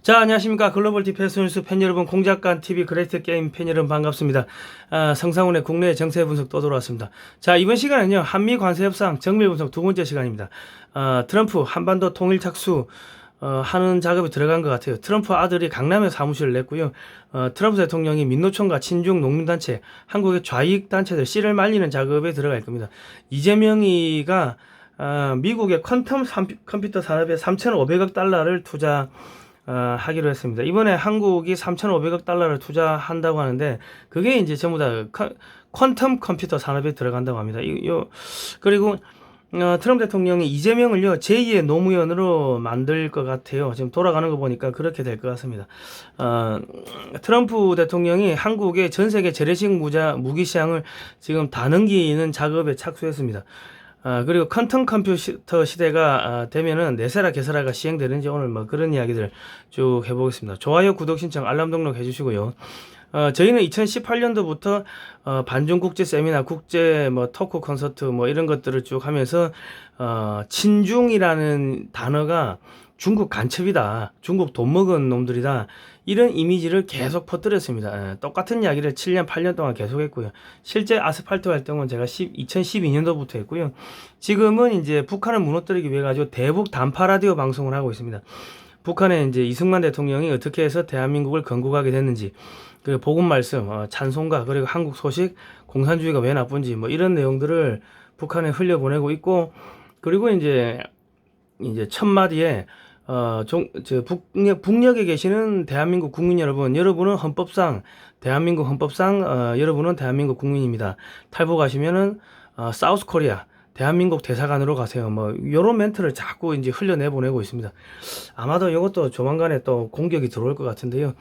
자, 안녕하십니까. 글로벌 디펜스 뉴스 팬 여러분, 공작관 TV 그레이트 게임 팬 여러분 반갑습니다. 성상훈의 국내 정세 분석 또 돌아왔습니다. 자, 이번 시간은요, 한미 관세 협상 정밀 분석 두 번째 시간입니다. 트럼프 한반도 통일 착수 하는 작업이 들어간 것 같아요. 트럼프 아들이 강남에 사무실을 냈고요. 트럼프 대통령이 민노총과 친중 농민단체, 한국의 좌익 단체들 씨를 말리는 작업에 들어갈 겁니다. 이재명이가 미국의 퀀텀 컴퓨터 산업에 3,500억 달러를 하기로 했습니다. 이번에 한국이 3,500억 달러를 투자한다고 하는데 그게 이제 전부 다 퀀텀 컴퓨터 산업에 들어간다고 합니다. 그리고 트럼프 대통령이 이재명을요 제2의 노무현으로 만들 것 같아요. 지금 돌아가는 거 보니까 그렇게 될 것 같습니다. 트럼프 대통령이 한국의 전 세계 재래식 무기 시장을 지금 다 넘기는 작업에 착수했습니다. 그리고 퀀텀 컴퓨터 시대가 되면은 네세라 게세라가 시행되는지 오늘 뭐 그런 이야기들 쭉 해보겠습니다. 좋아요, 구독 신청, 알람 등록 해주시고요. 저희는 2018년도부터 반중 국제 세미나, 국제 뭐 토크 콘서트 뭐 이런 것들을 쭉 하면서 친중이라는 단어가 중국 간첩이다, 중국 돈 먹은 놈들이다, 이런 이미지를 계속 퍼뜨렸습니다. 똑같은 이야기를 7년, 8년 동안 계속했고요. 실제 아스팔트 활동은 제가 2012년도부터 했고요. 지금은 이제 북한을 무너뜨리기 위해 가지고 대북 단파 라디오 방송을 하고 있습니다. 북한의 이제 이승만 대통령이 어떻게 해서 대한민국을 건국하게 됐는지, 그 복음 말씀, 찬송가, 그리고 한국 소식, 공산주의가 왜 나쁜지 뭐 이런 내용들을 북한에 흘려보내고 있고, 그리고 이제 첫마디에 북녘에 계시는 대한민국 국민 여러분, 여러분은 대한민국 헌법상 여러분은 대한민국 국민입니다. 탈북하시면은 사우스 코리아 대한민국 대사관으로 가세요. 뭐 요런 멘트를 자꾸 이제 흘려내보내고 있습니다. 아마도 이것도 조만간에 또 공격이 들어올 것 같은데요.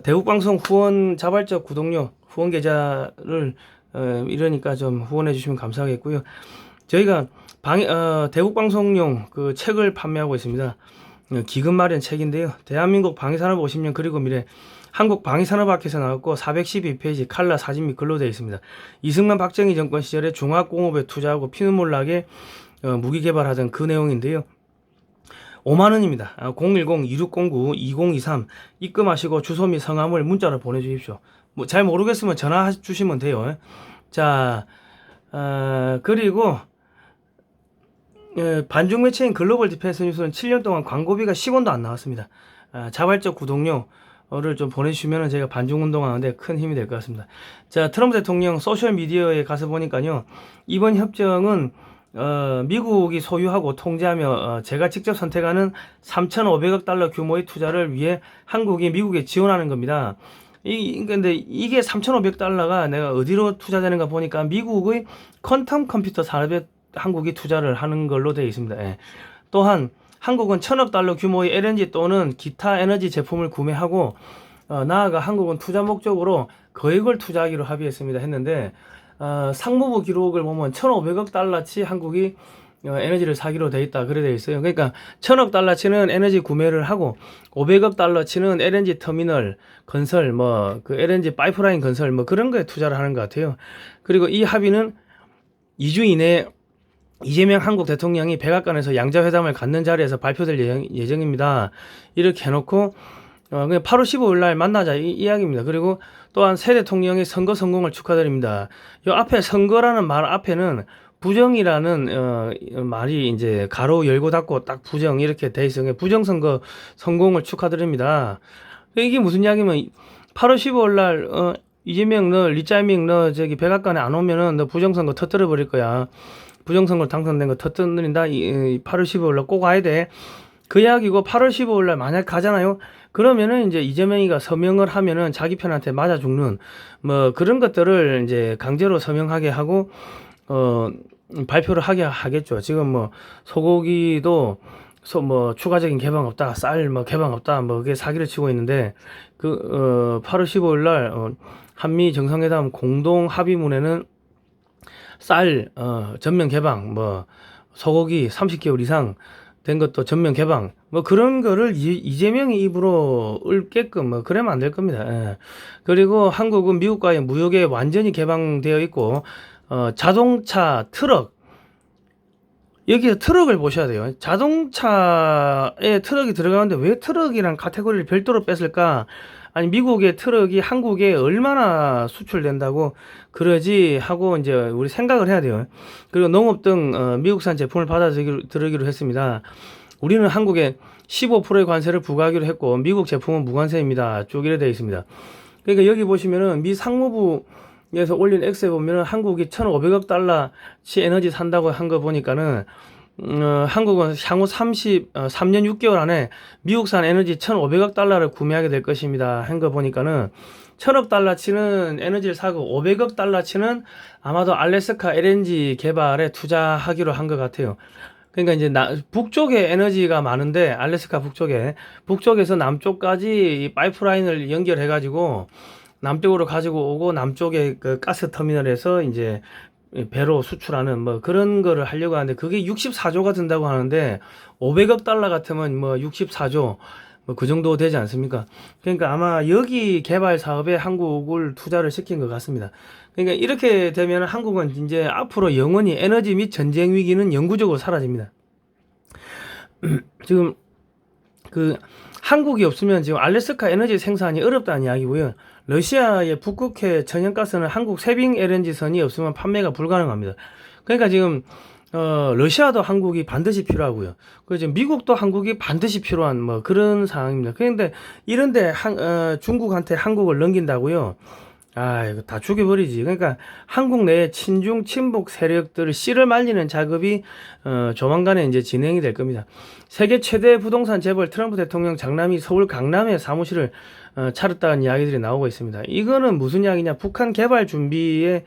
대국방송 후원 자발적 구독료 후원 계좌를 이러니까 좀 후원해 주시면 감사하겠고요. 저희가 대국방송용 그 책을 판매하고 있습니다. 기금 마련 책인데요. 대한민국 방위산업 50년 그리고 미래, 한국 방위산업학회에서 나왔고 412페이지 칼라 사진 및 글로 되어 있습니다. 이승만 박정희 정권 시절에 중화공업에 투자하고 피눈물 나게 무기 개발하던 그 내용인데요. 5만원입니다. 010-2609-2023 입금하시고 주소 및 성함을 문자로 보내주십시오. 뭐 잘 모르겠으면 전화 주시면 돼요. 자, 그리고 반중 매체인 글로벌 디펜스 뉴스는 7년 동안 광고비가 10원도 안 나왔습니다. 자발적 구독료를 좀 보내주시면 제가 반중 운동하는데 큰 힘이 될 것 같습니다. 자, 트럼프 대통령 소셜미디어에 가서 보니까요, 이번 협정은 미국이 소유하고 통제하며 제가 직접 선택하는 3,500억 달러 규모의 투자를 위해 한국이 미국에 지원하는 겁니다. 근데 이게 3,500억 달러가 내가 어디로 투자되는가 보니까 미국의 퀀텀 컴퓨터 산업에 한국이 투자를 하는 걸로 되어 있습니다. 예. 또한 한국은 1,000억 달러 규모의 LNG 또는 기타 에너지 제품을 구매하고 나아가 한국은 투자 목적으로 거액을 투자하기로 합의했습니다. 했는데 상무부 기록을 보면 1,500억 달러치 한국이 에너지를 사기로 돼 있다, 그래 돼 있어요. 그러니까 1,000억 달러치는 에너지 구매를 하고 500억 달러치는 LNG 터미널 건설, 뭐 그 LNG 파이프라인 건설 뭐 그런 거에 투자를 하는 것 같아요. 그리고 이 합의는 2주 이내에 이재명 한국 대통령이 백악관에서 양자회담을 갖는 자리에서 발표될 예정입니다. 이렇게 해놓고 그냥 8월 15일 날 만나자 이 이야기입니다. 그리고 또한 새 대통령의 선거 성공을 축하드립니다. 이 앞에 선거라는 말 앞에는 부정이라는 말이 이제 가로 열고 닫고 딱 부정 이렇게 돼 있어요. 부정선거 성공을 축하드립니다. 이게 무슨 이야기면 8월 15일 날 이재명 너 리짜이밍 너 저기 백악관에 안 오면은 너 부정선거 터뜨려 버릴 거야. 부정선거 당선된 거 터뜨린다. 8월 15일 날 꼭 와야 돼. 그 이야기고, 8월 15일 날 만약 가잖아요. 그러면은 이제 이재명이가 서명을 하면은 자기 편한테 맞아 죽는 뭐 그런 것들을 이제 강제로 서명하게 하고 발표를 하게 하겠죠. 지금 뭐 소고기도 뭐 추가적인 개방 없다, 쌀 뭐 개방 없다, 뭐 그게 사기를 치고 있는데 8월 15일 날 한미 정상회담 공동 합의문에는 쌀 전면 개방, 뭐 소고기 30개월 이상 된 것도 전면 개방, 뭐 그런 거를 이재명이 입으로 읊게끔 뭐 그러면 안 될 겁니다. 예. 그리고 한국은 미국과의 무역에 완전히 개방되어 있고 자동차, 트럭 여기서 트럭을 보셔야 돼요. 자동차에 트럭이 들어가는데 왜 트럭이란 카테고리를 별도로 뺐을까? 아니 미국의 트럭이 한국에 얼마나 수출된다고 그러지 하고 이제 우리 생각을 해야 돼요. 그리고 농업 등 미국산 제품을 받아들이기로 했습니다. 우리는 한국에 15%의 관세를 부과하기로 했고 미국 제품은 무관세입니다. 쭉 이래 되어 있습니다. 그러니까 여기 보시면은 미 상무부에서 올린 엑스에 보면은 한국이 1,500억 달러치 에너지 산다고 한 거 보니까는 한국은 향후 3년 6개월 안에 미국산 에너지 1,500억 달러를 구매하게 될 것입니다. 한 거 보니까는 1,000억 달러치는 에너지를 사고 500억 달러치는 아마도 알래스카 LNG 개발에 투자하기로 한 것 같아요. 그러니까 이제 북쪽에 에너지가 많은데 알래스카 북쪽에서 남쪽까지 이 파이프라인을 연결해 가지고 남쪽으로 가지고 오고 남쪽에 그 가스 터미널에서 이제 배로 수출하는 뭐 그런 거를 하려고 하는데 그게 64조가 든다고 하는데 500억 달러 같으면 뭐 64조 뭐 그 정도 되지 않습니까? 그러니까 아마 여기 개발 사업에 한국을 투자를 시킨 것 같습니다. 그러니까 이렇게 되면 한국은 이제 앞으로 영원히 에너지 및 전쟁 위기는 영구적으로 사라집니다. 지금 그 한국이 없으면 지금 알래스카 에너지 생산이 어렵다는 이야기고요. 러시아의 북극해 천연가스는 한국 세빙 LNG선이 없으면 판매가 불가능합니다. 그러니까 지금 러시아도 한국이 반드시 필요하고요. 그 지금 미국도 한국이 반드시 필요한 뭐 그런 상황입니다. 그런데 이런데 중국한테 한국을 넘긴다고요? 아, 이거 다 죽여버리지. 그러니까 한국 내에 친중 친북 세력들을 씨를 말리는 작업이 조만간에 이제 진행이 될 겁니다. 세계 최대 부동산 재벌 트럼프 대통령 장남이 서울 강남에 사무실을 차렸다는 이야기들이 나오고 있습니다. 이거는 무슨 이야기냐? 북한 개발 준비에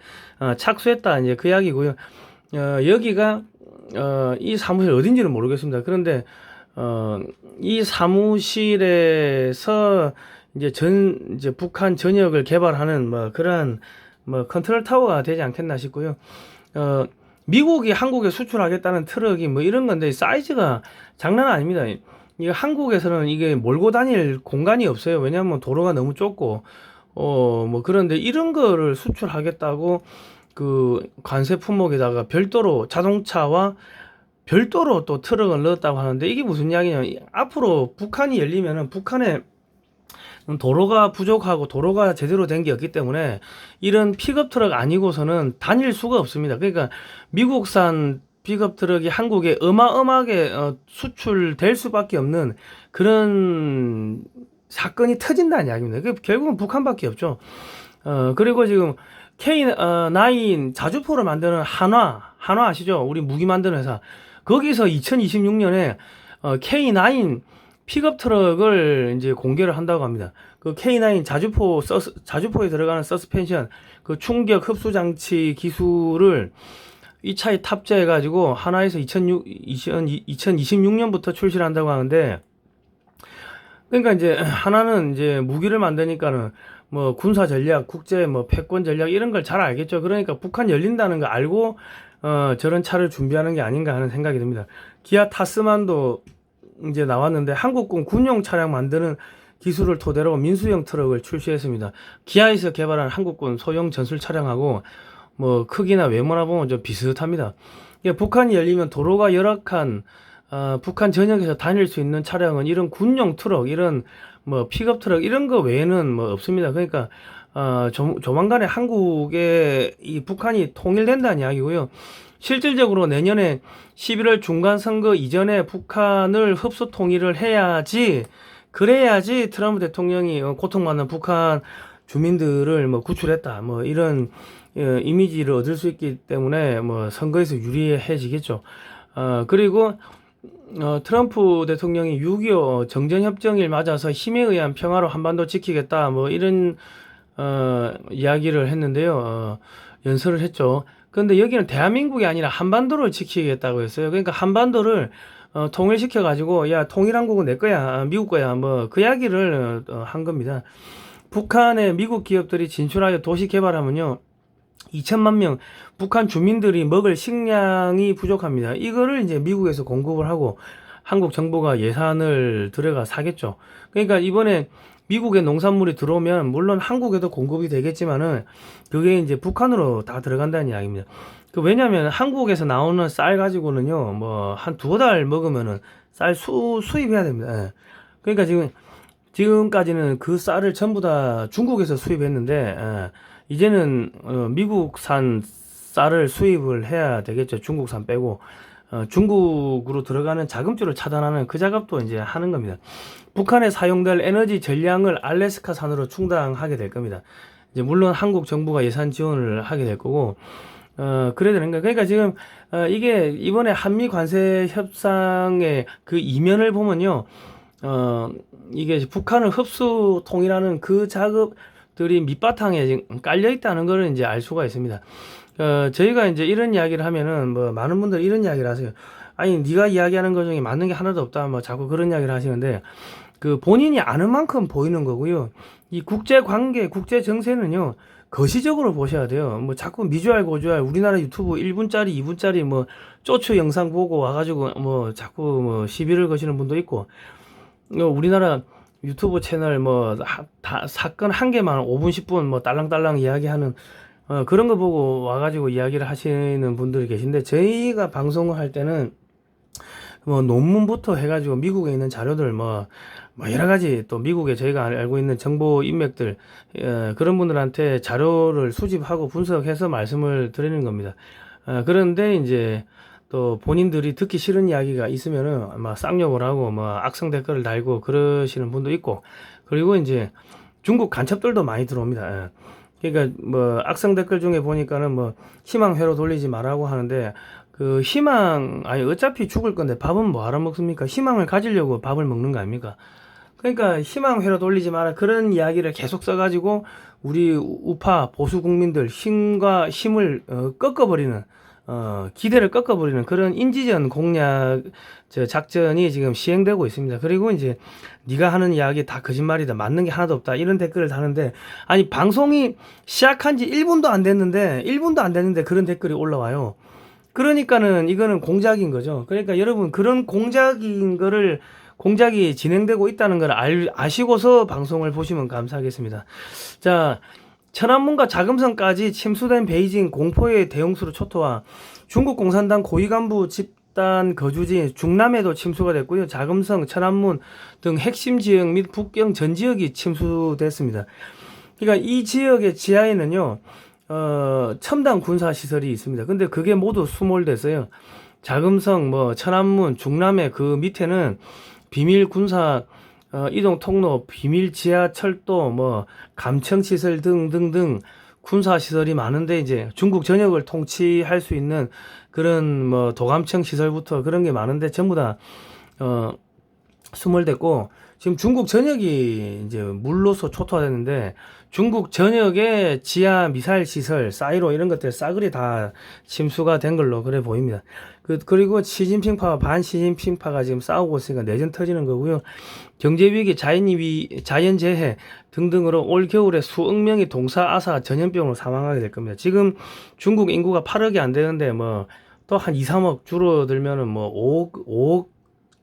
착수했다 이제 그 이야기고요. 여기가 이 사무실 어딘지는 모르겠습니다. 그런데 이 사무실에서 이제 북한 전역을 개발하는 뭐 그러한 뭐 컨트롤 타워가 되지 않겠나 싶고요. 미국이 한국에 수출하겠다는 트럭이 뭐 이런 건데 사이즈가 장난 아닙니다. 이게 한국에서는 이게 몰고 다닐 공간이 없어요. 왜냐하면 도로가 너무 좁고 뭐 그런데 이런 거를 수출하겠다고 그 관세 품목에다가 별도로 자동차와 별도로 또 트럭을 넣었다고 하는데 이게 무슨 이야기냐? 앞으로 북한이 열리면은 북한에 도로가 부족하고 도로가 제대로 된 게 없기 때문에 이런 픽업 트럭 아니고서는 다닐 수가 없습니다. 그러니까 미국산 픽업 트럭이 한국에 어마어마하게 수출될 수밖에 없는 그런 사건이 터진다는 이야기입니다. 결국은 북한밖에 없죠. 그리고 지금 K9 자주포를 만드는 한화 아시죠? 우리 무기 만드는 회사. 거기서 2026년에 K9 픽업 트럭을 이제 공개를 한다고 합니다. 그 K9 자주포에 들어가는 서스펜션, 그 충격 흡수 장치 기술을 이 차에 탑재해 가지고 하나에서 2026년부터 출시를 한다고 하는데, 그러니까 이제 하나는 이제 무기를 만드니까는 뭐 군사 전략, 국제 뭐 패권 전략 이런 걸 잘 알겠죠. 그러니까 북한 열린다는 거 알고 저런 차를 준비하는 게 아닌가 하는 생각이 듭니다. 기아 타스만도 이제 나왔는데 한국군 군용 차량 만드는 기술을 토대로 민수형 트럭을 출시했습니다. 기아에서 개발한 한국군 소형 전술 차량하고 뭐 크기나 외모나 보면 좀 비슷합니다. 북한이 열리면 도로가 열악한 북한 전역에서 다닐 수 있는 차량은 이런 군용 트럭, 이런 뭐 픽업 트럭 이런 거 외에는 뭐 없습니다. 그러니까 조만간에 한국에 이 북한이 통일된다는 이야기고요. 실질적으로 내년에 11월 중간 선거 이전에 북한을 흡수 통일을 해야지, 그래야지 트럼프 대통령이 고통받는 북한 주민들을 뭐 구출했다 뭐 이런 이미지를 얻을 수 있기 때문에 뭐 선거에서 유리해지겠죠. 그리고 트럼프 대통령이 6.25 정전협정일 맞아서 힘에 의한 평화로 한반도 지키겠다 뭐 이런 이야기를 했는데요. 연설을 했죠. 그런데 여기는 대한민국이 아니라 한반도를 지키겠다고 했어요. 그러니까 한반도를 통일시켜 가지고 야 통일한국은 내 거야, 미국 거야 뭐 그 이야기를 한 겁니다. 북한에 미국 기업들이 진출하여 도시 개발하면요 2천만 명 북한 주민들이 먹을 식량이 부족합니다. 이거를 이제 미국에서 공급을 하고 한국 정부가 예산을 들여가 사겠죠. 그러니까 이번에 미국의 농산물이 들어오면 물론 한국에도 공급이 되겠지만은 그게 이제 북한으로 다 들어간다는 이야기입니다. 왜냐면 한국에서 나오는 쌀 가지고는요, 뭐 한 두어 달 먹으면은 쌀 수입해야 됩니다. 예. 그러니까 지금까지는 그 쌀을 전부 다 중국에서 수입했는데, 이제는 미국산 쌀을 수입을 해야 되겠죠. 중국산 빼고. 중국으로 들어가는 자금줄을 차단하는 그 작업도 이제 하는 겁니다. 북한에 사용될 에너지 전량을 알래스카산으로 충당하게 될 겁니다. 이제 물론 한국 정부가 예산 지원을 하게 될 거고, 그래야 되는 거예요. 그러니까 지금, 이게 이번에 한미 관세 협상의 그 이면을 보면요, 이게 북한을 흡수통이라는 그 작업들이 밑바탕에 지금 깔려 있다는 거를 이제 알 수가 있습니다. 저희가 이제 이런 이야기를 하면은 뭐 많은 분들이 이런 이야기를 하세요. 아니, 네가 이야기하는 것 중에 맞는 게 하나도 없다. 뭐 자꾸 그런 이야기를 하시는데, 그 본인이 아는 만큼 보이는 거고요. 이 국제 관계, 국제 정세는요, 거시적으로 보셔야 돼요. 뭐 자꾸 미주알 고주알 우리나라 유튜브 1분짜리, 2분짜리 뭐 쪼추 영상 보고 와가지고 뭐 자꾸 뭐 시비를 거시는 분도 있고, 우리나라 유튜브 채널 뭐 사건 한 개만 5분, 10분 뭐 딸랑딸랑 이야기하는 그런 거 보고 와가지고 이야기를 하시는 분들이 계신데, 저희가 방송을 할 때는 뭐 논문부터 해가지고 미국에 있는 자료들 뭐 여러 가지 또 미국에 저희가 알고 있는 정보 인맥들 그런 분들한테 자료를 수집하고 분석해서 말씀을 드리는 겁니다. 그런데 이제 또 본인들이 듣기 싫은 이야기가 있으면은 막 쌍욕을 하고 뭐 악성 댓글을 달고 그러시는 분도 있고, 그리고 이제 중국 간첩들도 많이 들어옵니다. 그러니까 뭐 악성 댓글 중에 보니까는 뭐 희망회로 돌리지 말라고 하는데, 그 아니 어차피 죽을 건데 밥은 뭐 하러 먹습니까? 희망을 가지려고 밥을 먹는 거 아닙니까? 그러니까 희망회로 돌리지 마라, 그런 이야기를 계속 써가지고 우리 우파 보수 국민들 힘을 꺾어버리는, 기대를 꺾어버리는 그런 인지전 공략 작전이 지금 시행되고 있습니다. 그리고 이제 네가 하는 이야기 다 거짓말이다, 맞는 게 하나도 없다, 이런 댓글을 다는데, 아니 방송이 시작한 지 1분도 안 됐는데 그런 댓글이 올라와요. 그러니까는 이거는 공작인 거죠. 그러니까 여러분, 그런 공작이 진행되고 있다는 걸 아시고서 방송을 보시면 감사하겠습니다. 자, 천안문과 자금성까지 침수된 베이징 공포의 대홍수로 초토화, 중국 공산당 고위 간부 집단 거주지 중남에도 침수가 됐고요. 자금성, 천안문 등 핵심 지역 및 북경 전 지역이 침수됐습니다. 그러니까 이 지역의 지하에는요, 첨단 군사 시설이 있습니다. 근데 그게 모두 수몰됐어요. 자금성, 뭐 천안문, 중남의 그 밑에는 비밀 군사 이동 통로, 비밀 지하철도, 뭐 감청 시설 등등등 군사 시설이 많은데, 이제 중국 전역을 통치할 수 있는 그런 뭐 도감청 시설부터 그런 게 많은데 전부 다 수몰됐고, 지금 중국 전역이 이제 물로서 초토화됐는데, 중국 전역의 지하 미사일 시설, 사이로 이런 것들 싸그리 다 침수가 된 걸로 그래 보입니다. 그리고 시진핑파와 반시진핑파가 지금 싸우고 있으니까 내전 터지는 거고요. 경제위기, 자연재해 등등으로 올 겨울에 수억 명이 동사아사 전염병으로 사망하게 될 겁니다. 지금 중국 인구가 8억이 안 되는데 뭐 또 한 2, 3억 줄어들면은 뭐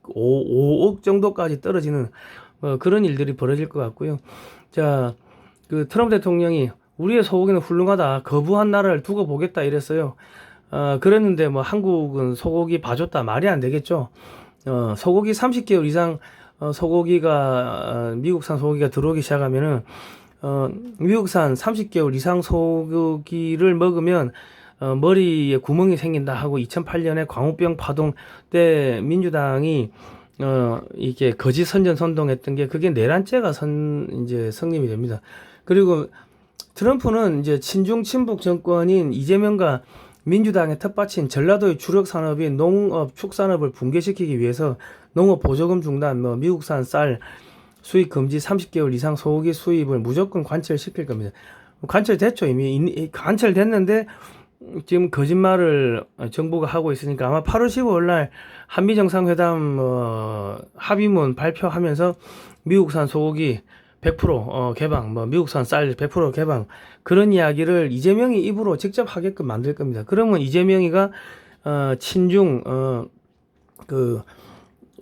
5억 정도까지 떨어지는 그런 일들이 벌어질 것 같고요. 자, 그 트럼프 대통령이 우리의 소고기는 훌륭하다, 거부한 나라를 두고 보겠다 이랬어요. 그랬는데 뭐 한국은 소고기 봐줬다, 말이 안 되겠죠. 소고기 30개월 이상 미국산 소고기가 들어오기 시작하면은 미국산 30개월 이상 소고기를 먹으면 머리에 구멍이 생긴다 하고 2008년에 광우병 파동 때 민주당이 이게 거짓 선전 선동했던 게, 그게 내란죄가 이제 성립이 됩니다. 그리고 트럼프는 이제 친중 친북 정권인 이재명과 민주당의 텃밭인 전라도의 주력 산업인 농업 축산업을 붕괴시키기 위해서 농업 보조금 중단, 뭐 미국산 쌀 수입 금지, 30개월 이상 소고기 수입을 무조건 관철시킬 겁니다. 관철됐죠. 이미 관철됐는데 지금 거짓말을 정부가 하고 있으니까 아마 8월 15일 날 한미 정상회담 합의문 발표하면서 미국산 소고기 100% 개방, 뭐 미국산 쌀 100% 개방, 그런 이야기를 이재명이 입으로 직접 하게끔 만들 겁니다. 그러면 이재명이가 친중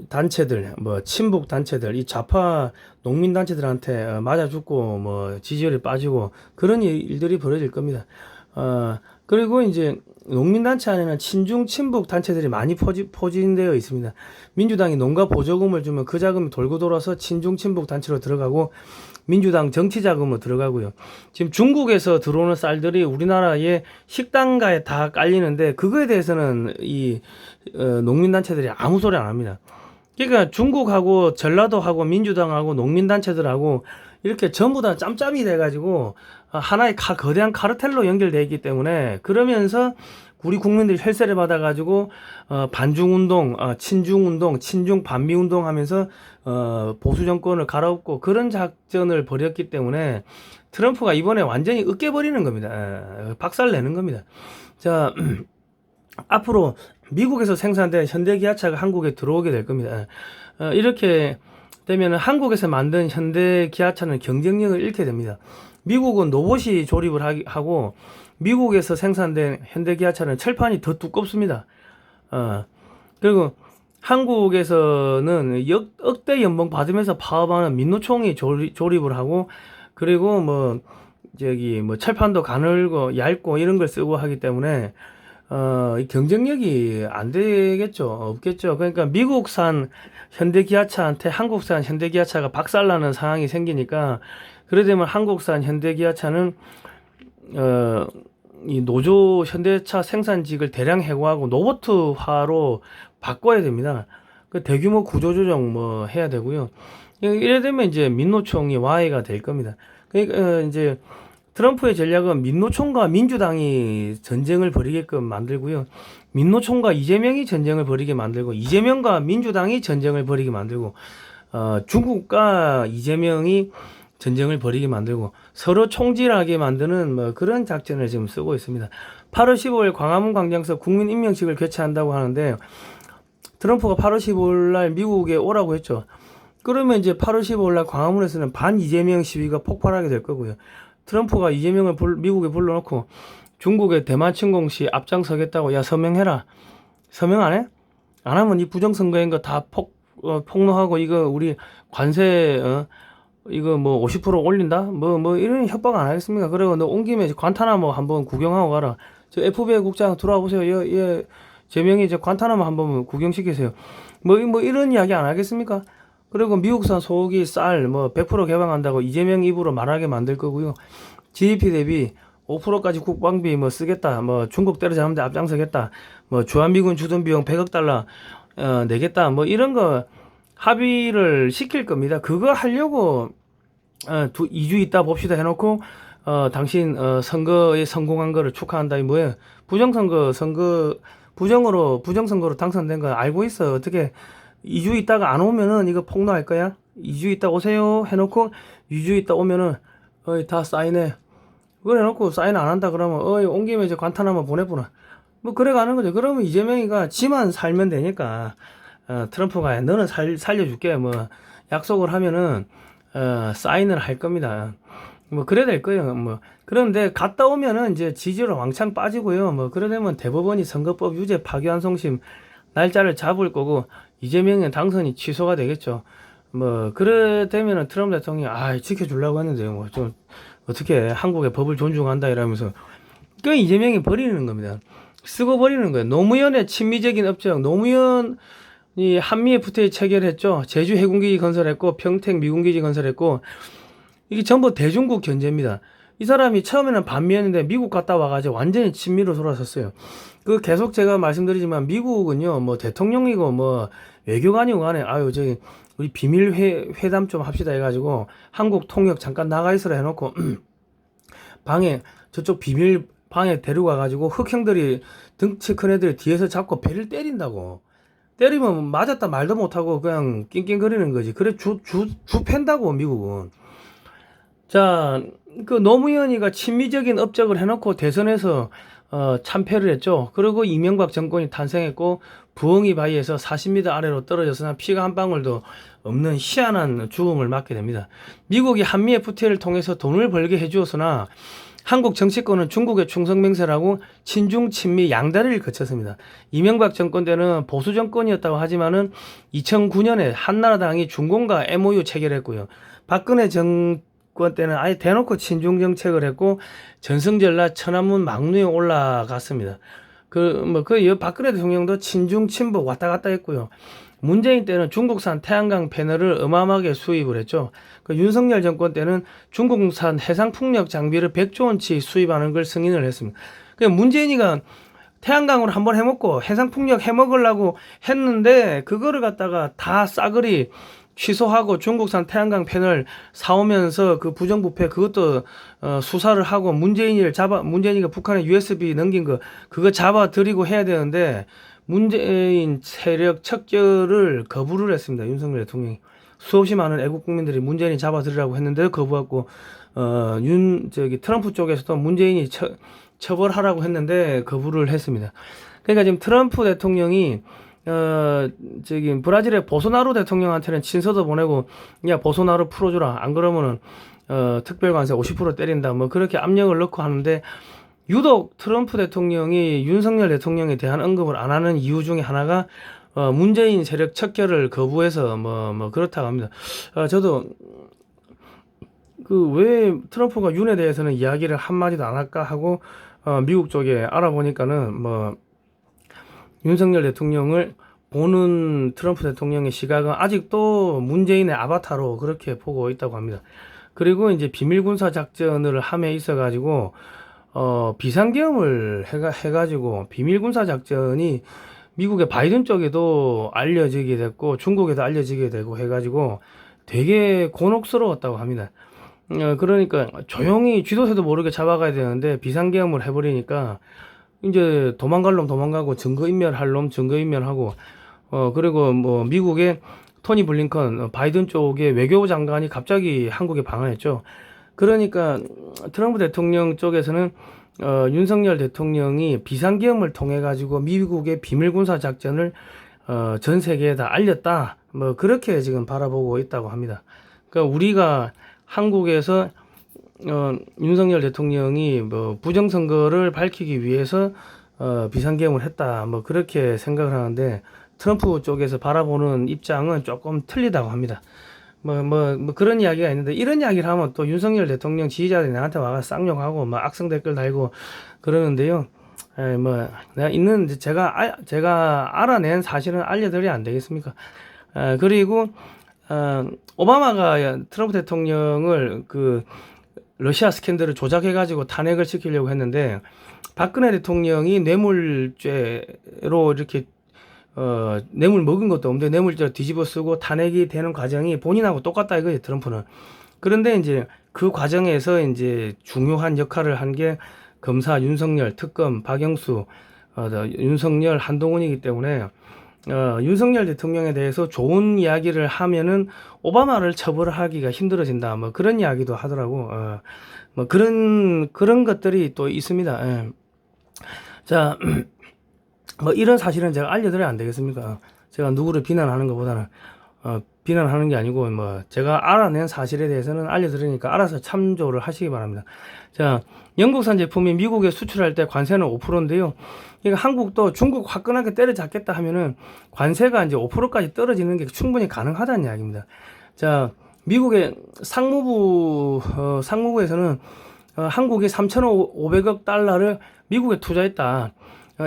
단체들, 뭐 친북 단체들, 이 좌파 농민 단체들한테 맞아 죽고 뭐 지지율이 빠지고 그런 일들이 벌어질 겁니다. 그리고 이제 농민 단체 안에는 친중 친북 단체들이 많이 포진되어 있습니다. 민주당이 농가 보조금을 주면 그 자금이 돌고 돌아서 친중 친북 단체로 들어가고 민주당 정치 자금으로 들어가고요. 지금 중국에서 들어오는 쌀들이 우리나라의 식당가에 다 깔리는데 그거에 대해서는 이 농민단체들이 아무 소리 안 합니다. 그러니까 중국하고 전라도하고 민주당하고 농민단체들하고 이렇게 전부 다 짬짬이 돼가지고 하나의 거대한 카르텔로 연결되어 있기 때문에 그러면서 우리 국민들이 혈세를 받아가지고 반중운동, 친중운동, 친중 반미운동 하면서 보수 정권을 갈아엎고 그런 작전을 벌였기 때문에 트럼프가 이번에 완전히 으깨버리는 겁니다. 박살내는 겁니다. 자, 앞으로 미국에서 생산된 현대기아차가 한국에 들어오게 될 겁니다. 이렇게 되면 한국에서 만든 현대기아차는 경쟁력을 잃게 됩니다. 미국은 로봇이 조립을 하고 미국에서 생산된 현대기아차는 철판이 더 두껍습니다. 그리고 한국에서는 억대 연봉 받으면서 파업하는 민노총이 조립을 하고 그리고 뭐 철판도 가늘고 얇고 이런 걸 쓰고 하기 때문에 경쟁력이 안 되겠죠. 없겠죠. 그러니까 미국산 현대기아차한테 한국산 현대기아차가 박살나는 상황이 생기니까 그래 되면 한국산 현대기아차는 이 노조 현대차 생산직을 대량 해고하고 로봇화로 바꿔야 됩니다. 그 대규모 구조조정 뭐 해야 되고요. 이래 되면 이제 민노총이 와해가 될 겁니다. 그러니까 이제 트럼프의 전략은 민노총과 민주당이 전쟁을 벌이게끔 만들고요. 민노총과 이재명이 전쟁을 벌이게 만들고 이재명과 민주당이 전쟁을 벌이게 만들고 중국과 이재명이 전쟁을 벌이게 만들고 서로 총질하게 만드는 뭐 그런 작전을 지금 쓰고 있습니다. 8월 15일 광화문 광장에서 국민 임명식을 개최한다고 하는데 트럼프가 8월 15일 날 미국에 오라고 했죠. 그러면 이제 8월 15일 날 광화문에서는 반 이재명 시위가 폭발하게 될 거고요. 트럼프가 이재명을 미국에 불러놓고 중국의 대만 침공 시 앞장서겠다고 야 서명해라. 서명 안 해? 안 하면 이 부정선거인 거 다 폭로하고 이거 우리 관세 이거 뭐 50% 올린다? 뭐 이런 협박 안 하겠습니까? 그리고 너 온 김에 관타나모 한번 구경하고 가라. 저 FBI 국장 들어와 보세요. 예, 제명이 이제 관타나모 한번 구경시키세요. 뭐 이런 이야기 안 하겠습니까? 그리고 미국산 소고기 쌀 뭐 100% 개방한다고 이재명 입으로 말하게 만들 거고요. GDP 대비 5%까지 국방비 뭐 쓰겠다. 뭐 중국 때려잡는데 앞장서겠다. 뭐 주한미군 주둔 비용 100억 달러 내겠다. 뭐 이런 거 합의를 시킬 겁니다. 그거 하려고 2주 있다 봅시다 해놓고 당신 선거에 성공한 거를 축하한다. 이 뭐예요? 부정선거로 당선된 거 알고 있어. 어떻게 2주 있다가 안 오면은 이거 폭로할 거야? 2주 있다 오세요 해놓고 2주 있다 오면은 다 사인해. 그걸 해놓고 사인 안 한다 그러면 온 김에 이제 관타나모 보내보나. 뭐 그래 가는 거죠. 그러면 이재명이가 지만 살면 되니까 트럼프가 너는 살려줄게 뭐 약속을 하면은 사인을 할 겁니다. 뭐 그래야 될 거예요. 뭐 그런데 갔다 오면은 이제 지지율 왕창 빠지고요. 뭐 그래 되면 대법원이 선거법 유죄 파기환송심 날짜를 잡을 거고 이재명의 당선이 취소가 되겠죠. 뭐 그래 되면은 트럼프 대통령이 지켜주려고 했는데 뭐 좀 어떻게 한국의 법을 존중한다 이러면서 그 이재명이 버리는 겁니다. 쓰고 버리는 거예요. 노무현의 친미적인 업적, 노무현이 한미 FTA 체결했죠. 제주 해군기지 건설했고 평택 미군기지 건설했고 이게 전부 대중국 견제입니다. 이 사람이 처음에는 반미였는데 미국 갔다 와가지고 완전히 친미로 돌아섰어요. 그 계속 제가 말씀드리지만 미국은요 뭐 대통령이고 뭐 외교관이고 간에 저기 우리 비밀 회담 좀 합시다 해가지고 한국 통역 잠깐 나가 있으라 해놓고 저쪽 비밀 방에 데려가가지고 흑형들이 덩치 큰 애들이 뒤에서 잡고 배를 때린다고. 때리면 맞았다 말도 못하고 그냥 낑낑거리는 거지. 그래 주 팬다고 미국은. 자, 그 노무현이가 친미적인 업적을 해놓고 대선에서 참패를 했죠. 그리고 이명박 정권이 탄생했고 부엉이 바위에서 40m 아래로 떨어져서 피가 한 방울도 없는 희한한 죽음을 맞게 됩니다. 미국이 한미 FTA를 통해서 돈을 벌게 해주었으나 한국 정치권은 중국의 충성맹세라고 친중 친미 양다리를 거쳤습니다. 이명박 정권 때는 보수 정권이었다고 하지만은 2009년에 한나라당이 중공과 MOU 체결했고요. 박근혜 정권 때는 아예 대놓고 친중 정책을 했고 전승절라 천안문 막루에 올라갔습니다. 박근혜 대통령도 친중 친북 왔다 갔다 했고요. 문재인 때는 중국산 태양광 패널을 어마어마하게 수입을 했죠. 윤석열 정권 때는 중국산 해상풍력 장비를 100조 원치 수입하는 걸 승인을 했습니다. 문재인이가 태양광으로 한번 해먹고 해상풍력 해먹으려고 했는데 그거를 갖다가 다 싸그리 취소하고 중국산 태양광 패널 사오면서 그 부정부패 그것도 수사를 하고 문재인이가 북한에 USB 넘긴 거 그거 잡아들이고 해야 되는데 문재인 세력 척결을 거부를 했습니다. 윤석열 대통령이. 수없이 많은 애국 국민들이 문재인이 잡아들이라고 했는데 거부하고 트럼프 쪽에서도 문재인이 처벌하라고 했는데 거부를 했습니다. 그러니까 지금 트럼프 대통령이 브라질의 보소나루 대통령한테는 친서도 보내고 야 보소나루 풀어주라 안 그러면은 특별관세 50% 때린다 뭐 그렇게 압력을 넣고 하는데 유독 트럼프 대통령이 윤석열 대통령에 대한 언급을 안 하는 이유 중에 하나가 문재인 세력 척결을 거부해서 그렇다고 합니다. 저도 왜 트럼프가 윤에 대해서는 이야기를 한마디도 안 할까 하고 미국 쪽에 알아보니까는 윤석열 대통령을 보는 트럼프 대통령의 시각은 아직도 문재인의 아바타로 그렇게 보고 있다고 합니다. 그리고 이제 비밀군사 작전을 함에 있어가지고 비상계엄을 해가지고 비밀군사 작전이 미국의 바이든 쪽에도 알려지게 됐고 중국에도 알려지게 되고 해가지고 되게 곤혹스러웠다고 합니다. 그러니까 조용히 쥐도새도 모르게 잡아가야 되는데 비상계엄을 해버리니까 이제 도망갈 놈 도망가고 증거인멸할 놈 증거인멸하고 그리고 미국의 토니 블링컨 바이든 쪽의 외교부 장관이 갑자기 한국에 방한했죠. 그러니까 트럼프 대통령 쪽에서는 윤석열 대통령이 비상계엄을 통해 가지고 미국의 비밀군사 작전을 전 세계에 다 알렸다. 그렇게 지금 바라보고 있다고 합니다. 그러니까 우리가 한국에서 윤석열 대통령이 부정선거를 밝히기 위해서 비상계엄을 했다. 그렇게 생각을 하는데 트럼프 쪽에서 바라보는 입장은 조금 틀리다고 합니다. 그런 이야기가 있는데 이런 이야기를 하면 또 윤석열 대통령 지지자들이 나한테 와가 쌍욕하고 악성 댓글 달고 그러는데요. 제가 알아낸 사실은 알려드려야 안 되겠습니까? 그리고 오바마가 트럼프 대통령을 러시아 스캔들을 조작해가지고 탄핵을 시키려고 했는데 박근혜 대통령이 뇌물죄로 이렇게 뇌물 먹은 것도 없는데 뇌물죄로 뒤집어 쓰고 탄핵이 되는 과정이 본인하고 똑같다 이거예요, 트럼프는. 그런데 이제 그 과정에서 이제 중요한 역할을 한 게 검사 윤석열, 특검 박영수, 윤석열, 한동훈이기 때문에 윤석열 대통령에 대해서 좋은 이야기를 하면은 오바마를 처벌하기가 힘들어진다. 그런 이야기도 하더라고. 그런 것들이 또 있습니다. 예. 자, 이런 사실은 제가 알려드려야 안 되겠습니까? 제가 누구를 비난하는 것보다는, 비난하는 게 아니고, 제가 알아낸 사실에 대해서는 알려드리니까 알아서 참조를 하시기 바랍니다. 자, 영국산 제품이 미국에 수출할 때 관세는 5%인데요. 그러니까 한국도 중국 화끈하게 때려잡겠다 하면은 관세가 이제 5%까지 떨어지는 게 충분히 가능하다는 이야기입니다. 자, 미국의 상무부에서는 한국이 3,500억 달러를 미국에 투자했다.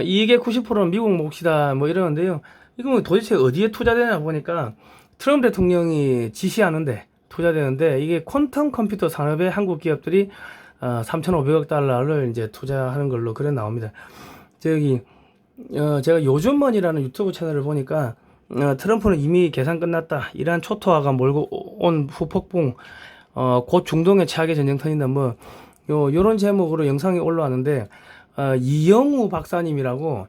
이익의 90%는 미국 몫이다. 이러는데요. 이거 도대체 어디에 투자되냐 보니까 트럼프 대통령이 지시하는데 투자되는데 이게 퀀텀 컴퓨터 산업에 한국 기업들이 3,500억 달러를 이제 투자하는 걸로 그래 나옵니다. 제가 요즘먼이라는 유튜브 채널을 보니까 트럼프는 이미 계산 끝났다. 이란 초토화가 몰고 온 후폭풍, 곧 중동의 최악의 전쟁터인다. 요런 제목으로 영상이 올라왔는데, 이영우 박사님이라고,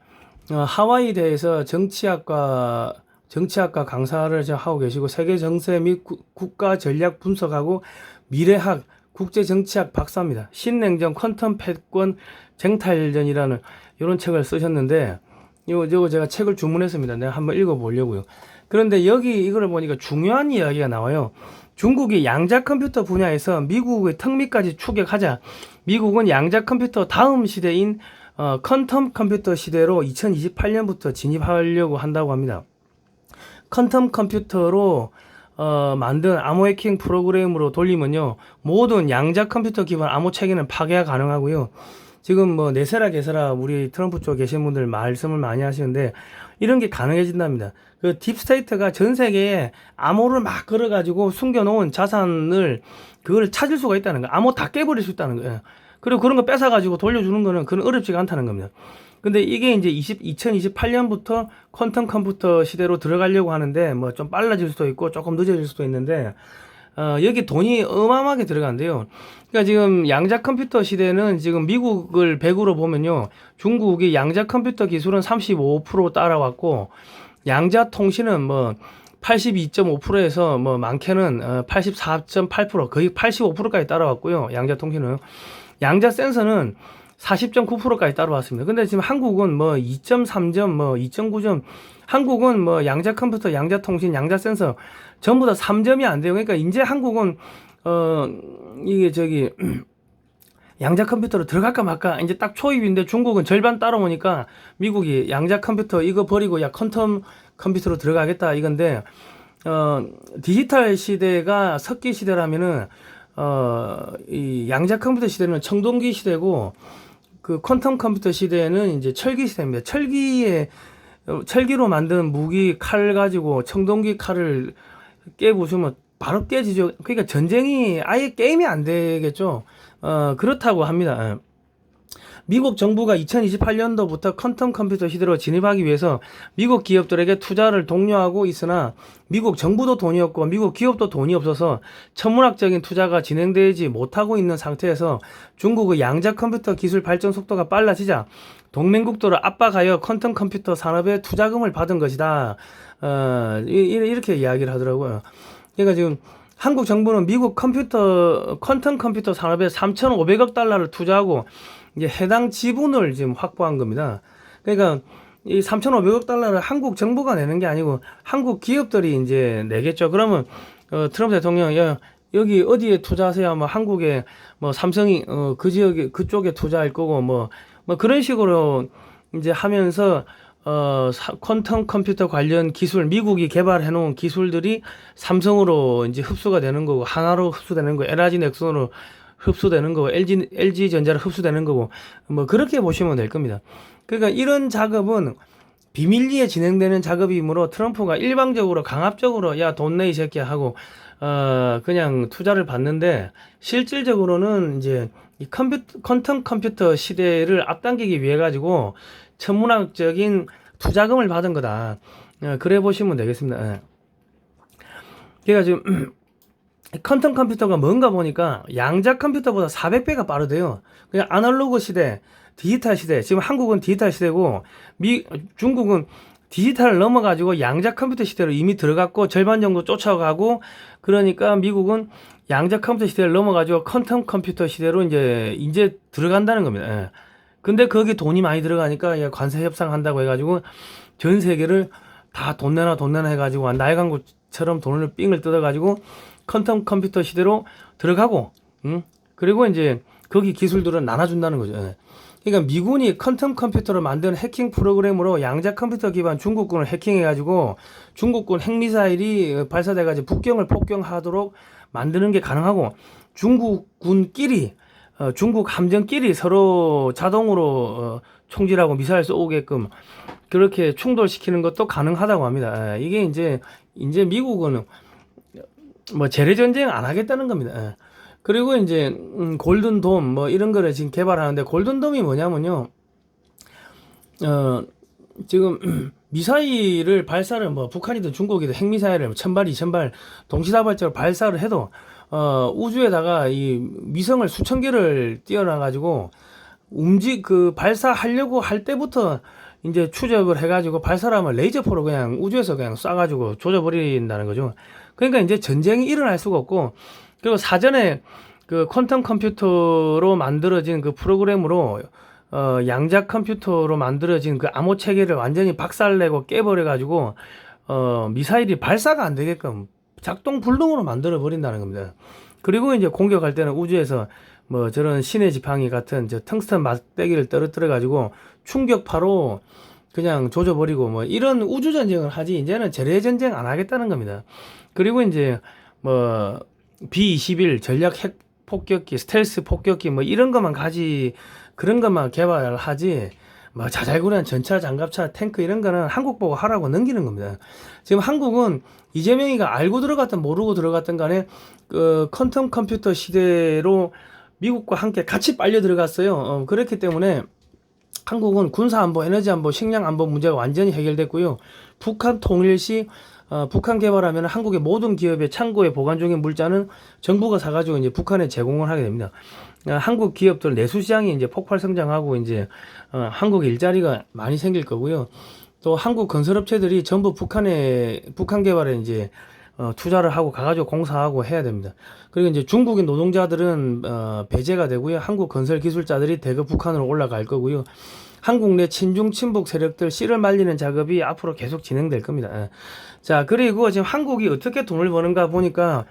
하와이대에서 정치학과 강사를 하고 계시고, 세계 정세 및 국가 전략 분석하고 미래학, 국제정치학 박사입니다. 신냉전, 퀀텀 패권, 쟁탈전이라는 이런 책을 쓰셨는데, 요거 제가 책을 주문했습니다. 내가 한번 읽어보려고요. 그런데 이거를 보니까 중요한 이야기가 나와요. 중국이 양자 컴퓨터 분야에서 미국의 턱밑까지 추격하자. 미국은 양자 컴퓨터 다음 시대인 퀀텀 컴퓨터 시대로 2028년부터 진입하려고 한다고 합니다. 퀀텀 컴퓨터로 만든 암호 해킹 프로그램으로 돌리면요, 모든 양자 컴퓨터 기반 암호 체계는 파괴가 가능하고요. 지금 뭐 내세라 개세라 우리 트럼프 쪽 계신 분들 말씀을 많이 하시는데 이런 게 가능해진답니다. 그 딥스테이트가 전 세계에 암호를 막 걸어가지고 숨겨놓은 자산을 그걸 찾을 수가 있다는 거예요. 암호 다 깨버릴 수 있다는 거예요. 그리고 그런 거 뺏어가지고 돌려주는 거는 그런 어렵지가 않다는 겁니다. 근데 이게 이제 2028년부터 퀀텀 컴퓨터 시대로 들어가려고 하는데 뭐 좀 빨라질 수도 있고 조금 늦어질 수도 있는데 여기 돈이 어마어마하게 들어간대요. 그러니까 지금 양자 컴퓨터 시대는 지금 미국을 100으로 보면요, 중국이 양자 컴퓨터 기술은 35% 따라왔고 양자 통신은 뭐 82.5%에서 뭐 많게는 84.8% 거의 85%까지 따라왔고요. 양자 통신은. 양자 센서는 40.9%까지 따라왔습니다. 근데 지금 한국은 뭐 2.3점, 뭐 2.9점, 한국은 뭐 양자 컴퓨터, 양자 통신, 양자 센서 전부 다 3점이 안 돼요. 그러니까 이제 한국은 이게 저기 양자 컴퓨터로 들어갈까 말까 이제 딱 초입인데 중국은 절반 따라오니까 미국이 양자 컴퓨터 이거 버리고 야 퀀텀 컴퓨터로 들어가겠다 이건데 디지털 시대가 석기 시대라면은 이 양자 컴퓨터 시대는 청동기 시대고 그 퀀텀 컴퓨터 시대는 이제 철기 시대입니다. 철기로 만든 무기 칼 가지고 청동기 칼을 깨부수면 바로 깨지죠. 그러니까 전쟁이 아예 게임이 안 되겠죠. 그렇다고 합니다. 미국 정부가 2028년도부터 퀀텀 컴퓨터 시대로 진입하기 위해서 미국 기업들에게 투자를 독려하고 있으나 미국 정부도 돈이 없고 미국 기업도 돈이 없어서 천문학적인 투자가 진행되지 못하고 있는 상태에서 중국의 양자 컴퓨터 기술 발전 속도가 빨라지자 동맹국들을 압박하여 퀀텀 컴퓨터 산업에 투자금을 받은 것이다. 이렇게 이야기를 하더라고요. 그러니까 지금 한국 정부는 미국 퀀텀 컴퓨터 산업에 3,500억 달러를 투자하고 이제 해당 지분을 지금 확보한 겁니다. 그러니까 이 3,500억 달러를 한국 정부가 내는 게 아니고 한국 기업들이 이제 내겠죠. 그러면 트럼프 대통령 여기 어디에 투자하세요? 뭐 한국에 뭐 삼성이 그 지역에 그쪽에 투자할 거고 뭐 그런 식으로 이제 하면서 퀀텀 컴퓨터 관련 기술 미국이 개발해 놓은 기술들이 삼성으로 이제 흡수가 되는 거고 하나로 흡수되는 거, LG 넥슨으로 흡수되는 거고 LG 전자로 흡수되는 거고 뭐 그렇게 보시면 될 겁니다. 그러니까 이런 작업은 비밀리에 진행되는 작업이므로 트럼프가 일방적으로 강압적으로 야 돈 내 이 새끼야 하고 그냥 투자를 받는데 실질적으로는 이제 이 퀀텀 컴퓨터 시대를 앞당기기 위해 가지고 천문학적인 투자금을 받은 거다. 그래 보시면 되겠습니다. 그러니까 지금 퀀텀 컴퓨터가 뭔가 보니까 양자 컴퓨터보다 400배가 빠르대요. 그냥 아날로그 시대, 디지털 시대. 지금 한국은 디지털 시대고 중국은 디지털을 넘어가지고 양자 컴퓨터 시대로 이미 들어갔고 절반 정도 쫓아가고 그러니까 미국은 양자 컴퓨터 시대를 넘어가지고 퀀텀 컴퓨터 시대로 이제 들어간다는 겁니다. 근데 거기 돈이 많이 들어가니까 관세 협상한다고 해가지고 전 세계를 다 돈 내놔 해가지고 나일강구처럼 돈을 삥을 뜯어가지고 퀀텀 컴퓨터 시대로 들어가고, 그리고 이제 거기 기술들은 나눠준다는 거죠. 그러니까 미군이 퀀텀 컴퓨터를 만든 해킹 프로그램으로 양자 컴퓨터 기반 중국군을 해킹해가지고 중국군 핵미사일이 발사돼가지고 북경을 폭격하도록 만드는 게 가능하고 중국군끼리 중국 함정끼리 서로 자동으로 총질하고 미사일 쏘게끔 그렇게 충돌시키는 것도 가능하다고 합니다. 이게 이제 미국은 뭐 재래 전쟁 안 하겠다는 겁니다. 그리고 이제 골든돔 뭐 이런 거를 지금 개발하는데 골든돔이 뭐냐면요. 지금 미사일을 발사를 뭐 북한이든 중국이든 핵미사일을 1,000발, 2,000발 동시다발적으로 발사를 해도 우주에다가 이 위성을 수천 개를 띄워놔 가지고 그 발사하려고 할 때부터 이제 추적을 해가지고 발사를 하면 레이저포로 그냥 우주에서 그냥 쏴가지고 조져버린다는 거죠. 그러니까 이제 전쟁이 일어날 수가 없고, 그리고 사전에 그 퀀텀 컴퓨터로 만들어진 그 프로그램으로 양자 컴퓨터로 만들어진 그 암호 체계를 완전히 박살내고 깨버려가지고 미사일이 발사가 안 되게끔 작동 불능으로 만들어 버린다는 겁니다. 그리고 이제 공격할 때는 우주에서 뭐 저런 신의 지팡이 같은 저 텅스턴 막대기를 떨어뜨려 가지고 충격파로 그냥 조져버리고 뭐 이런 우주 전쟁을 하지 이제는 재래 전쟁 안 하겠다는 겁니다. 그리고 이제 뭐 B-21 전략 핵 폭격기, 스텔스 폭격기 뭐 이런 것만 그런 것만 개발하지 뭐 자잘구레한 전차, 장갑차, 탱크 이런 거는 한국 보고 하라고 넘기는 겁니다. 지금 한국은 이재명이가 알고 들어갔든 모르고 들어갔든 간에 그 퀀텀 컴퓨터 시대로 미국과 함께 같이 빨려 들어갔어요. 그렇기 때문에 한국은 군사 안보, 에너지 안보, 식량 안보 문제가 완전히 해결됐고요. 북한 통일 시 북한 개발하면 한국의 모든 기업의 창고에 보관 중인 물자는 정부가 사가지고 이제 북한에 제공을 하게 됩니다. 한국 기업들 내수 시장이 이제 폭발 성장하고 이제 한국 일자리가 많이 생길 거고요. 또 한국 건설업체들이 전부 북한 개발에 이제 투자를 하고 가가지고 공사하고 해야 됩니다. 그리고 이제 중국인 노동자들은 배제가 되고요. 한국 건설 기술자들이 대거 북한으로 올라갈 거고요. 한국 내 친중 친북 세력들 씨를 말리는 작업이 앞으로 계속 진행될 겁니다. 자, 그리고 지금 한국이 어떻게 돈을 버는가 보니까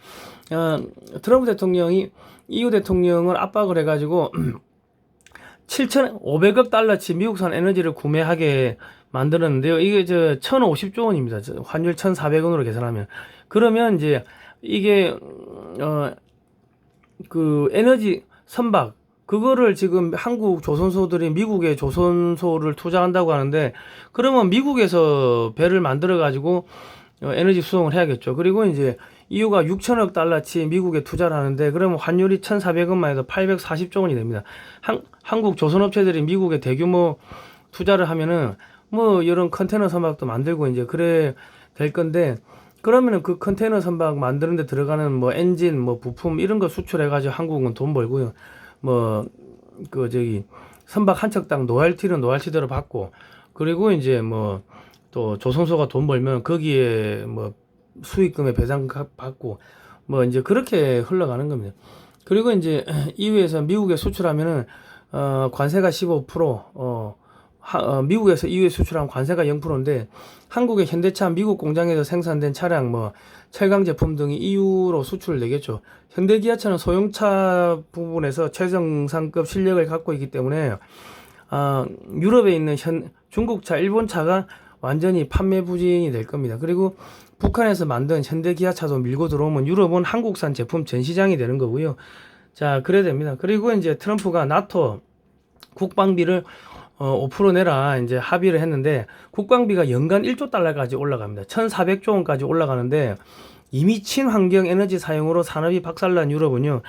트럼프 대통령이 EU 대통령을 압박을 해가지고 7,500억 달러치 미국산 에너지를 구매하게 만들었는데요. 이게 1,050조 원입니다. 환율 1,400원으로 계산하면. 그러면 이제 이게 그 에너지 선박 그거를 지금 한국 조선소들이 미국의 조선소를 투자한다고 하는데 그러면 미국에서 배를 만들어 가지고 에너지 수송을 해야겠죠. 그리고 이제 EU가 6천억 달러치 미국에 투자를 하는데 그러면 환율이 1,400원만 해도 840조 원이 됩니다. 한국 조선업체들이 미국에 대규모 투자를 하면은 뭐 이런 컨테이너 선박도 만들고 이제 그래 될 건데 그러면은 그 컨테이너 선박 만드는 데 들어가는 뭐 엔진 뭐 부품 이런 거 수출해 가지고 한국은 돈 벌고요. 뭐 그 선박 한 척당 노열티는 노열티대로 받고 그리고 이제 뭐 또 조선소가 돈 벌면 거기에 뭐 수익금의 배상 받고 뭐 이제 그렇게 흘러가는 겁니다. 그리고 이제 EU에서 미국에 수출하면은 관세가 15%, 미국에서 EU에 수출하면 관세가 0%인데 한국의 현대차 미국 공장에서 생산된 차량 뭐 철강 제품 등이 EU로 수출되겠죠. 현대기아차는 소형차 부분에서 최정상급 실력을 갖고 있기 때문에 유럽에 있는 중국차, 일본차가 완전히 판매 부진이 될 겁니다. 그리고 북한에서 만든 현대기아차도 밀고 들어오면 유럽은 한국산 제품 전시장이 되는 거고요. 자, 그래야 됩니다. 그리고 이제 트럼프가 나토 국방비를 5% 내라 이제 합의를 했는데 국방비가 연간 1조 달러까지 올라갑니다. 1,400조 원까지 올라가는데 이미 친환경 에너지 사용으로 산업이 박살난 유럽은요.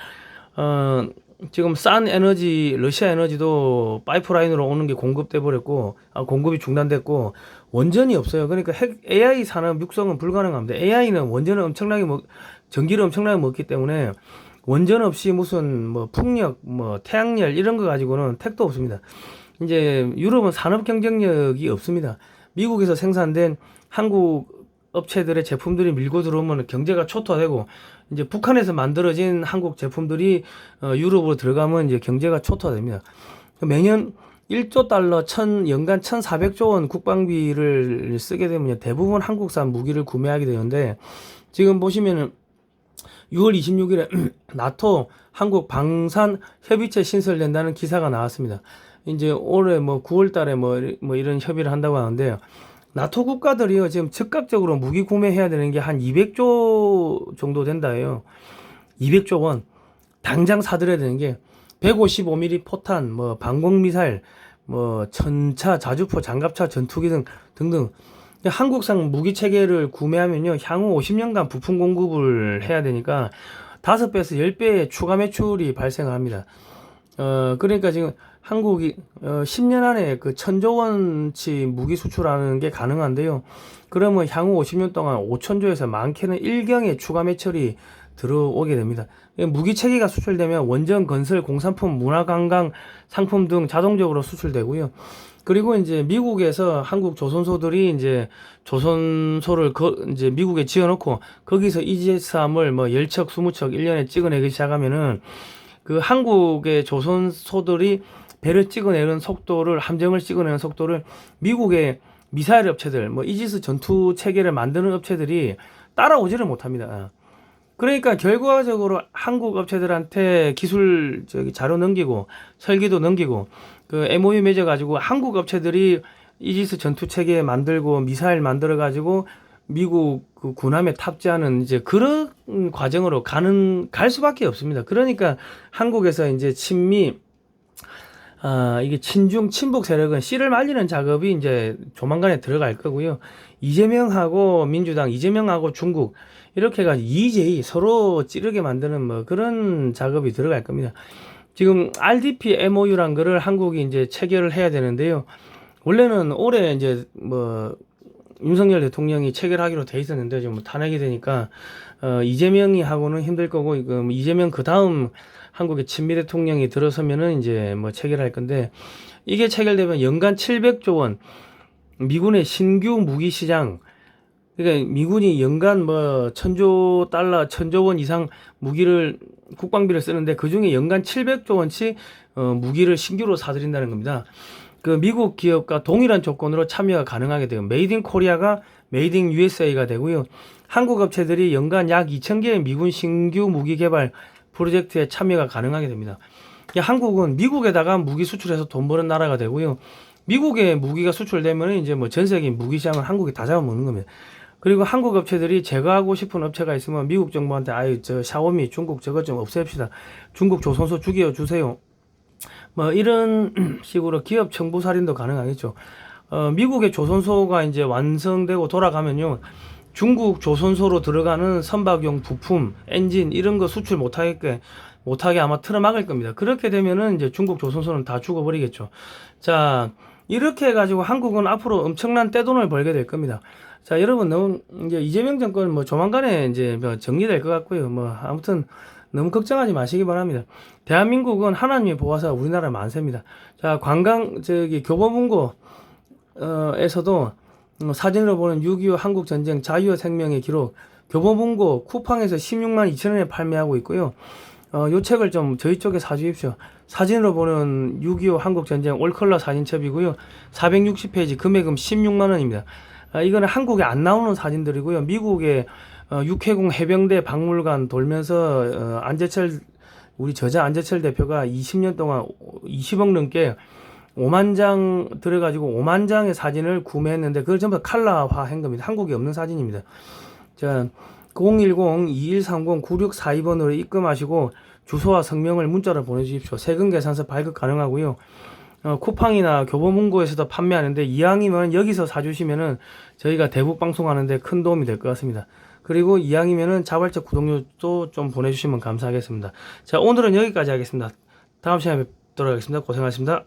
지금 싼 에너지, 러시아 에너지도 파이프라인으로 오는 게 공급돼 버렸고 공급이 중단됐고 원전이 없어요. 그러니까 AI 산업 육성은 불가능합니다. AI는 원전을 전기를 엄청나게 먹기 때문에 원전 없이 무슨 뭐 풍력, 뭐 태양열 이런 거 가지고는 택도 없습니다. 이제 유럽은 산업 경쟁력이 없습니다. 미국에서 생산된 한국 업체들의 제품들이 밀고 들어오면 경제가 초토화되고 이제 북한에서 만들어진 한국 제품들이 유럽으로 들어가면 이제 경제가 초토화됩니다. 매년 1조 달러 연간 1,400조 원 국방비를 쓰게 되면 대부분 한국산 무기를 구매하게 되는데 지금 보시면은 6월 26일에 나토 한국 방산 협의체 신설된다는 기사가 나왔습니다. 이제 올해 뭐 9월 달에 뭐 이런 협의를 한다고 하는데요. 나토 국가들이요, 지금 즉각적으로 무기 구매해야 되는 게 한 200조 정도 된다예요. 200조 원. 당장 사들여야 되는 게 155mm 포탄, 뭐 방공미사일, 뭐 전차, 자주포, 장갑차, 전투기 등등. 한국산 무기 체계를 구매하면요, 향후 50년간 부품 공급을 해야 되니까 5배에서 10배의 추가 매출이 발생을 합니다. 그러니까 지금 한국이 10년 안에 그 1,000조 원치 무기 수출하는 게 가능한데요. 그러면 향후 50년 동안 5,000조에서 많게는 1경의 추가 매출이 들어오게 됩니다. 무기 체계가 수출되면 원전, 건설, 공산품, 문화관광 상품 등 자동적으로 수출되고요. 그리고 이제 미국에서 한국 조선소들이 이제 조선소를 이제 미국에 지어놓고 거기서 EGS-3을 뭐 10척, 20척 1년에 찍어내기 시작하면은 그 한국의 조선소들이 배를 찍어내는 속도를, 함정을 찍어내는 속도를 미국의 미사일 업체들, 뭐 이지스 전투 체계를 만드는 업체들이 따라오지를 못합니다. 그러니까 결과적으로 한국 업체들한테 기술 자료 넘기고 설계도 넘기고 그 MOU 맺어 가지고 한국 업체들이 이지스 전투 체계 만들고 미사일 만들어 가지고 미국 그 군함에 탑재하는 이제 그런 과정으로 갈 수밖에 없습니다. 그러니까 한국에서 이제 이게 친중 친북 세력은 씨를 말리는 작업이 이제 조만간에 들어갈 거고요. 이재명하고 민주당, 이재명하고 중국 이렇게 해가지고 EJ 서로 찌르게 만드는 뭐 그런 작업이 들어갈 겁니다. 지금 RDP MOU란 거를 한국이 이제 체결을 해야 되는데요. 원래는 올해 이제 뭐 윤석열 대통령이 체결하기로 돼 있었는데 지금 뭐 탄핵이 되니까 이재명이 하고는 힘들 거고 이재명 그 다음 한국의 친미 대통령이 들어서면은 이제 뭐 체결할 건데 이게 체결되면 연간 700조 원 미군의 신규 무기 시장 그러니까 미군이 연간 뭐 1000조 달러, 1000조 원 이상 무기를 국방비를 쓰는데 그 중에 연간 700조 원치 무기를 신규로 사들인다는 겁니다. 그 미국 기업과 동일한 조건으로 참여가 가능하게 돼요. 메이드 인 코리아가 메이드 인 USA가 되고요. 한국 업체들이 연간 약 2000개의 미군 신규 무기 개발 프로젝트에 참여가 가능하게 됩니다. 한국은 미국에다가 무기 수출해서 돈 버는 나라가 되고요. 미국에 무기가 수출되면 이제 뭐 전 세계 무기 시장을 한국이 다 잡아먹는 겁니다. 그리고 한국 업체들이 제거하고 싶은 업체가 있으면 미국 정부한테 아유 저 샤오미 중국 저것 좀 없앱시다. 중국 조선소 죽여 주세요. 뭐 이런 식으로 기업 청부 살인도 가능하겠죠. 미국의 조선소가 이제 완성되고 돌아가면요. 중국 조선소로 들어가는 선박용 부품, 엔진 이런 거 수출 못하게 아마 틀어막을 겁니다. 그렇게 되면은 이제 중국 조선소는 다 죽어버리겠죠. 자, 이렇게 해가지고 한국은 앞으로 엄청난 떼돈을 벌게 될 겁니다. 자, 여러분 너무 이제 이재명 정권 뭐 조만간에 이제 뭐 정리될 것 같고요. 뭐 아무튼 너무 걱정하지 마시기 바랍니다. 대한민국은 하나님의 보호사 우리나라 만세입니다. 자, 교보문고 에서도 사진으로 보는 6.25 한국전쟁 자유와 생명의 기록 교보문고 쿠팡에서 16만 2천원에 판매하고 있고요. 요 책을 좀 저희 쪽에 사주십시오. 사진으로 보는 6.25 한국전쟁 올컬러 사진첩이고요. 460페이지 금액은 16만원입니다. 이거는 한국에 안 나오는 사진들이고요. 미국의 육해공 해병대 박물관 돌면서 우리 저자 안재철 대표가 20년 동안 20억 넘게 5만 장 들어가지고 5만 장의 사진을 구매했는데 그걸 전부 다 칼라화한 겁니다. 한국에 없는 사진입니다. 자, 010-2130-9642번으로 입금하시고 주소와 성명을 문자로 보내주십시오. 세금 계산서 발급 가능하고요. 쿠팡이나 교보문고에서도 판매하는데 이왕이면 여기서 사주시면은 저희가 대북 방송하는데 큰 도움이 될 것 같습니다. 그리고 이왕이면은 자발적 구독료도 좀 보내주시면 감사하겠습니다. 자, 오늘은 여기까지 하겠습니다. 다음 시간에 뵙도록 하겠습니다. 고생하셨습니다.